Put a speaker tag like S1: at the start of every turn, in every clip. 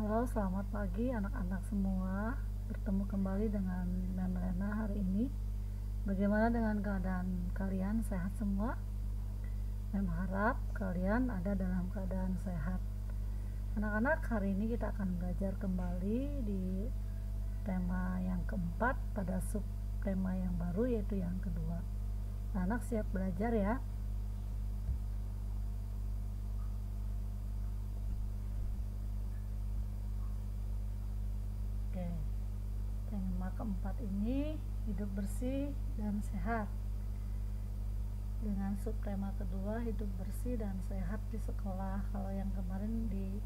S1: Halo, selamat pagi anak-anak semua. Bertemu kembali dengan Mem Lena hari ini. Bagaimana dengan keadaan kalian? Sehat semua? Mem harap kalian ada dalam keadaan sehat. Anak-anak, hari ini kita akan belajar kembali di tema yang keempat pada sub tema yang baru, yaitu yang kedua. Anak siap belajar ya? Oke. Tema keempat ini hidup bersih dan sehat. Dengan subtema kedua, hidup bersih dan sehat di sekolah. Kalau yang kemarin di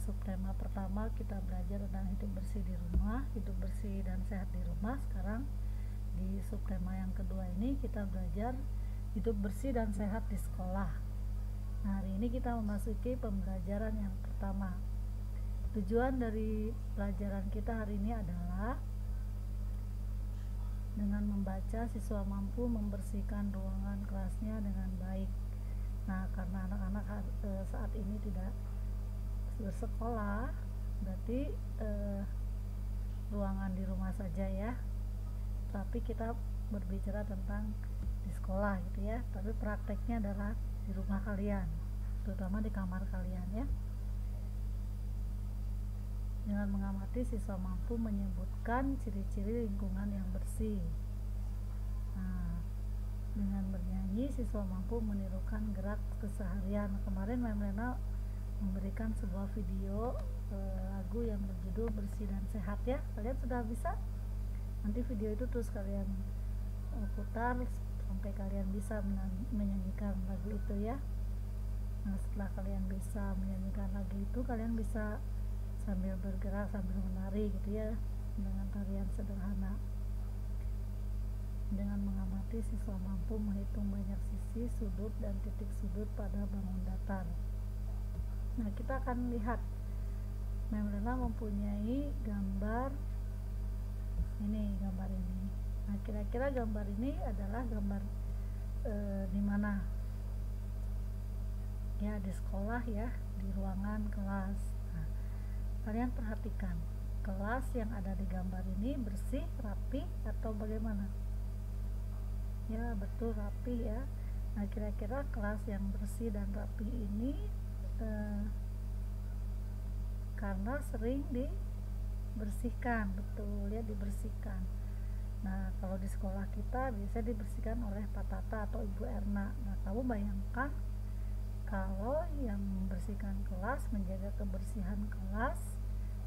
S1: subtema pertama kita belajar tentang hidup bersih di rumah, hidup bersih dan sehat di rumah. Sekarang di subtema yang kedua ini kita belajar hidup bersih dan sehat di sekolah. Nah, hari ini kita memasuki pembelajaran yang pertama. Tujuan dari pelajaran kita hari ini adalah dengan membaca, siswa mampu membersihkan ruangan kelasnya dengan baik. Nah, karena anak-anak saat ini tidak bersekolah, berarti ruangan di rumah saja ya. Tapi kita berbicara tentang di sekolah gitu ya. Tapi prakteknya adalah di rumah kalian, terutama di kamar kalian ya. Dengan mengamati, siswa mampu menyebutkan ciri-ciri lingkungan yang bersih. Nah, dengan bernyanyi, siswa mampu menirukan gerak keseharian. Kemarin Mem Lena memberikan sebuah video lagu yang berjudul Bersih dan Sehat ya. Kalian sudah bisa? Nanti video itu terus kalian putar sampai kalian bisa menyanyikan lagu itu ya. Nah, setelah kalian bisa menyanyikan lagu itu, kalian bisa sambil bergerak, sambil menari gitu ya, dengan tarian sederhana. Dengan mengamati, siswa mampu menghitung banyak sisi, sudut, dan titik sudut pada bangun datar. Nah, kita akan lihat Mem Lena mempunyai gambar ini. Nah, kira-kira gambar ini adalah gambar di mana? Ya, di sekolah ya, di ruangan kelas. Nah, kalian perhatikan, kelas yang ada di gambar ini bersih, rapi, atau bagaimana? Ya, betul, rapi ya. Nah, kira-kira kelas yang bersih dan rapi ini karena sering dibersihkan, betul ya, dibersihkan. Nah, kalau di sekolah kita bisa dibersihkan oleh Pak Tata atau Ibu Erna. Nah, kamu bayangkan kalau yang membersihkan kelas, menjaga kebersihan kelas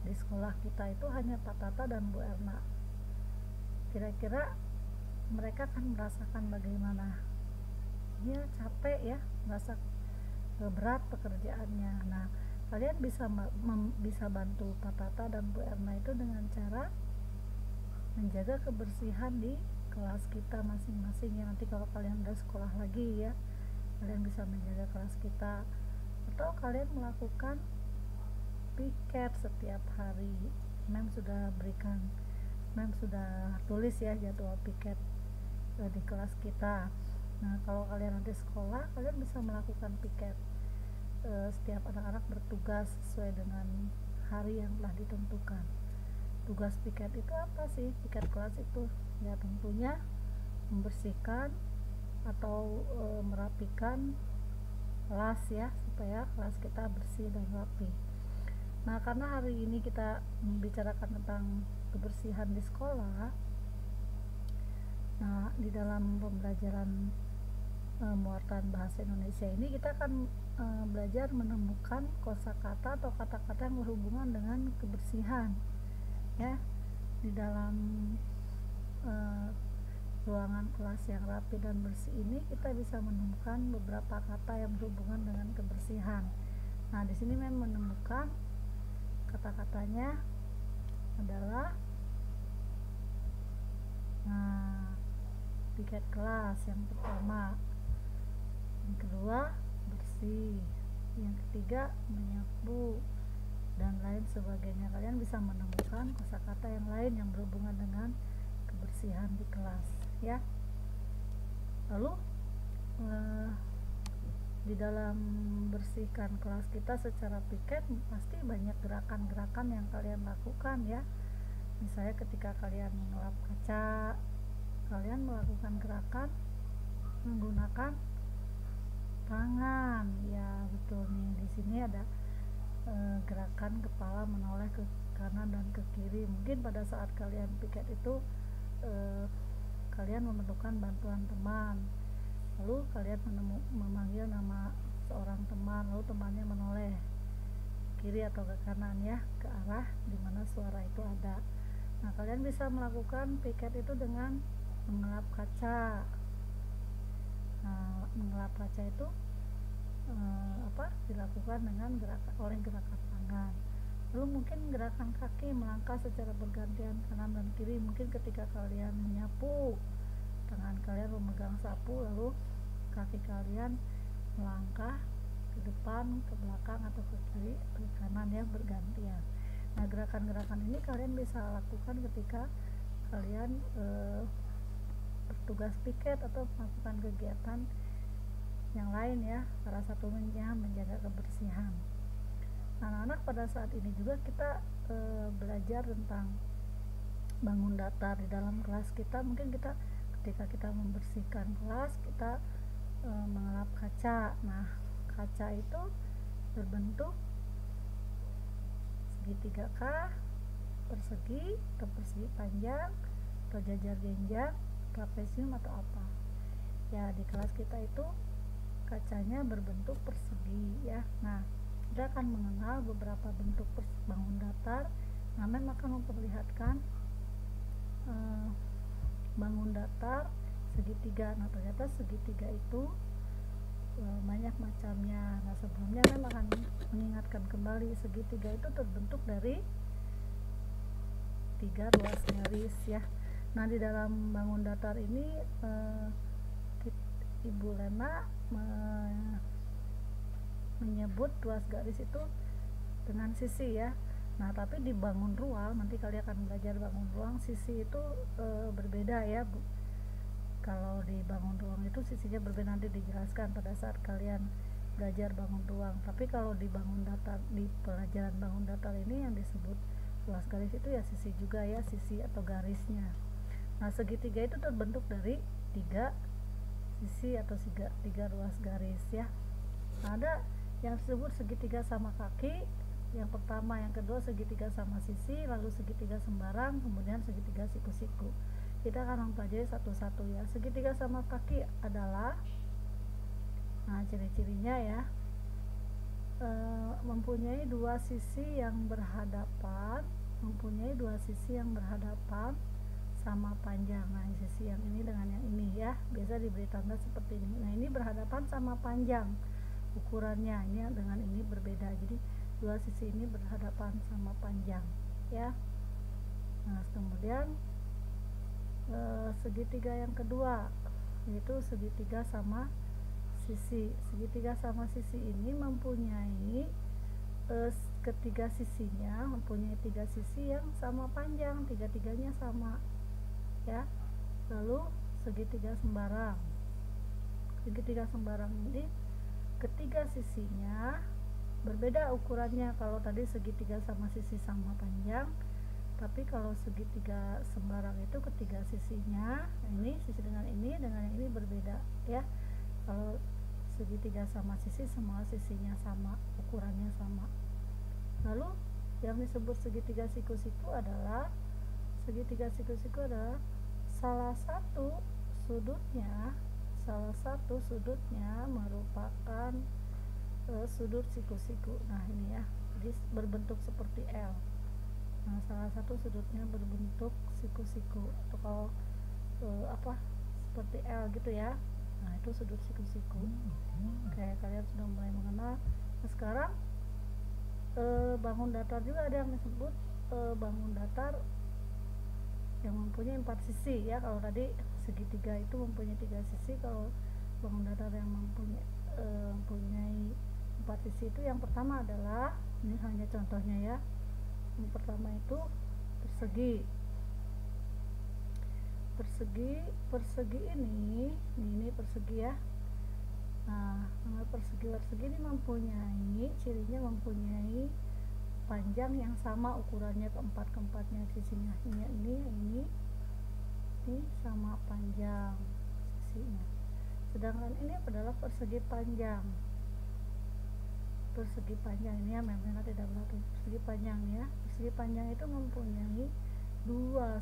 S1: di sekolah kita itu hanya Pak Tata dan Bu Erna. Kira-kira mereka akan merasakan bagaimana? Ya, capek ya, merasa berat pekerjaannya. Nah, kalian bisa bantu Pak Tata dan Bu Erna itu dengan cara menjaga kebersihan di kelas kita masing-masing ya. Nanti kalau kalian udah sekolah lagi ya, kalian bisa menjaga kelas kita, atau kalian melakukan piket setiap hari. Mem sudah tulis ya jadwal piket di kelas kita. Nah, kalau kalian nanti sekolah, kalian bisa melakukan piket. Setiap anak-anak bertugas sesuai dengan hari yang telah ditentukan. Tugas piket itu apa sih? Piket kelas itu ya tentunya membersihkan atau merapikan kelas ya, supaya kelas kita bersih dan rapi. Nah, karena hari ini kita membicarakan tentang kebersihan di sekolah, nah di dalam pembelajaran muatan bahasa Indonesia ini kita akan belajar menemukan kosakata atau kata-kata yang berhubungan dengan kebersihan ya. Di dalam ruangan kelas yang rapi dan bersih ini kita bisa menemukan beberapa kata yang berhubungan dengan kebersihan. Nah, di sini Mem menemukan kata-katanya adalah piket kelas yang pertama, yang kedua bersih, yang ketiga menyapu, dan lain sebagainya. Kalian bisa menemukan kosakata yang lain yang berhubungan dengan kebersihan di kelas ya. Lalu di dalam bersihkan kelas kita secara piket pasti banyak gerakan-gerakan yang kalian lakukan ya. Misalnya ketika kalian mengelap kaca, kalian melakukan gerakan menggunakan tangan ya, betul nih. Di sini ada gerakan kepala menoleh ke kanan dan ke kiri. Mungkin pada saat kalian piket itu kalian memerlukan bantuan teman, lalu kalian memanggil nama seorang teman, lalu temannya menoleh kiri atau ke kanan ya, ke arah dimana suara itu ada. Nah, kalian bisa melakukan piket itu dengan mengelap kaca. Nah, mengelap kaca itu dilakukan dengan gerakan tangan. Lalu mungkin gerakan kaki melangkah secara bergantian kanan dan kiri. Mungkin ketika kalian menyapu, tangan kalian memegang sapu, lalu kaki kalian melangkah ke depan, ke belakang, atau ke kiri, ke kanan ya, bergantian. Nah, gerakan-gerakan ini kalian bisa lakukan ketika kalian bertugas piket atau melakukan kegiatan yang lain ya. Salah satunya menjaga kebersihan. Anak-anak, pada saat ini juga kita belajar tentang bangun datar di dalam kelas kita. Mungkin kita ketika kita membersihkan kelas, kita mengelap kaca. Nah, kaca itu berbentuk segitiga kah, persegi, atau persegi panjang, atau jajar genjang, trapesium, atau apa ya. Di kelas kita itu kacanya berbentuk persegi ya. Nah, kita akan mengenal beberapa bentuk bangun datar. Namen akan memperlihatkan bangun datar segitiga. Nah, ternyata segitiga itu banyak macamnya. Nah, sebelumnya Mem akan mengingatkan kembali, segitiga itu terbentuk dari 3 ruas garis ya. Nah, di dalam bangun datar ini Ibu Lena menyebut ruas garis itu dengan sisi ya. Nah, tapi di bangun ruang, nanti kalian akan belajar bangun ruang, sisi itu berbeda ya Bu. Kalau di bangun ruang itu sisinya berbeda, nanti dijelaskan pada saat kalian belajar bangun ruang. Tapi kalau di bangun datar, di pelajaran bangun datar ini yang disebut ruas garis itu ya sisi juga ya, sisi atau garisnya. Nah, segitiga itu terbentuk dari 3 sisi atau 3 ruas garis ya. Nah, ada yang disebut segitiga sama kaki, yang pertama, yang kedua segitiga sama sisi, lalu segitiga sembarang, kemudian segitiga siku-siku. Kita akan mempelajari satu-satu ya. Segitiga sama kaki adalah, nah, ciri-cirinya ya, mempunyai 2 sisi yang berhadapan, sama panjang. Nah, sisi yang ini dengan yang ini ya, biasa diberi tanda seperti ini. Nah, ini berhadapan sama panjang, ukurannya ini dengan ini berbeda. Jadi 2 sisi ini berhadapan sama panjang ya. Nah, kemudian segitiga yang kedua yaitu segitiga sama sisi. Segitiga sama sisi ini mempunyai ketiga sisinya mempunyai 3 sisi yang sama panjang, tiga-tiganya sama ya. Lalu segitiga sembarang ini ketiga sisinya berbeda ukurannya. Kalau tadi segitiga sama sisi sama panjang, tapi kalau segitiga sembarang itu ketiga sisinya, ini sisi dengan yang ini berbeda ya. Kalau segitiga sama sisi, semua sisinya sama, ukurannya sama. Lalu yang disebut segitiga siku-siku adalah salah satu sudutnya merupakan sudut siku-siku. Nah, ini ya, jadi berbentuk seperti L. Nah, salah satu sudutnya berbentuk siku-siku, atau kalau seperti L gitu ya. Nah, itu sudut siku-siku. Oke, kalian sudah mulai mengenal. Nah, sekarang bangun datar juga ada yang disebut bangun datar yang mempunyai 4 sisi ya. Kalau tadi segitiga itu mempunyai 3 sisi, kalau bangun datar yang mempunyai 4 sisi itu, yang pertama adalah, ini hanya contohnya ya, yang pertama itu persegi ini persegi ya. Nah, nomor persegi ini mempunyai cirinya, mempunyai panjang yang sama ukurannya keempatnya sisinya. Ini sama panjang sisinya. Sedangkan ini adalah persegi panjang. Persegi panjang ini ya, memang tidak berlaku. Persegi panjang ya. Persegi panjang itu mempunyai dua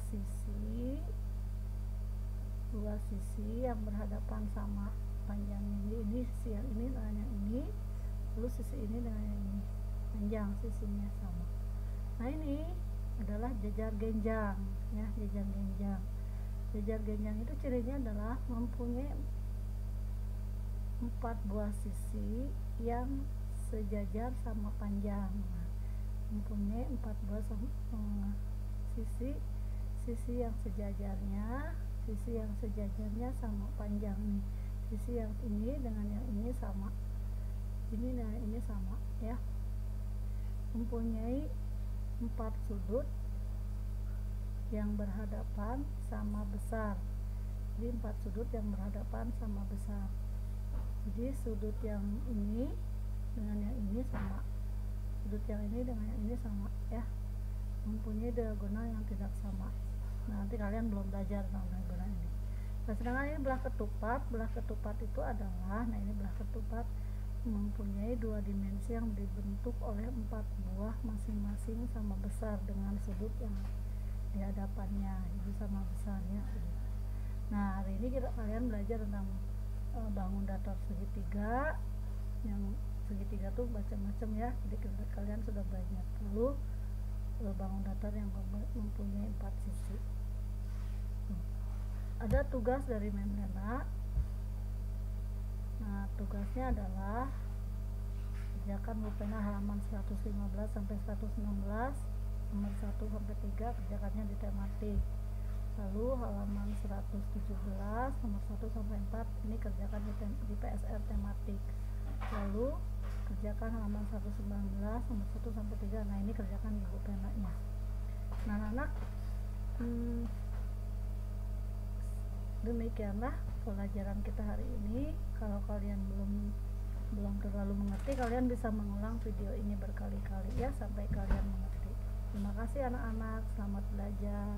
S1: sisi yang berhadapan sama panjang ini sisi yang ini dengan yang ini, lalu sisi ini dengan yang ini, panjang sisinya sama. Nah, ini adalah jajar genjang ya, jajar genjang. Jajar genjang itu cirinya adalah mempunyai 4 buah sisi yang sejajar sama panjang. Nah, mempunyai 4 buah sisi yang sejajarnya sama panjang nih. Sisi yang ini dengan yang ini sama, ini dengan ini sama ya. Mempunyai 4 sudut yang berhadapan sama besar. Jadi 4 sudut yang berhadapan sama besar. Jadi sudut yang ini dengan yang ini sama, sudut yang ini dengan yang ini sama ya. Mempunyai diagonal yang tidak sama. Nah, nanti kalian belum belajar tentang diagonal ini. Nah, sedangkan ini belah ketupat itu adalah, nah ini belah ketupat mempunyai 2 dimensi yang dibentuk oleh 4 buah masing-masing sama besar dengan sudut yang di hadapannya itu sama besarnya. Nah, hari ini kalian belajar tentang bangun datar segitiga. Yang segitiga tuh macam-macam ya, jadi kalian sudah belajar. Lalu bangun datar yang mempunyai 4 sisi. Ada tugas dari Memlena. Nah, tugasnya adalah kerjakan pulpena halaman 115 sampai 116, nomor 1 sampai 3 kerjakannya di tematik. Lalu halaman 117 nomor 1 sampai 4 ini kerjakan di PSR tematik. Lalu kerjakan halaman 119 nomor 1 sampai 3. Nah, ini kerjakan di pulpenanya. Nah, anak-anak, demikianlah pelajaran kita hari ini. Kalau kalian belum terlalu mengerti, kalian bisa mengulang video ini berkali-kali ya sampai kalian mengerti. Terima kasih anak-anak, selamat belajar.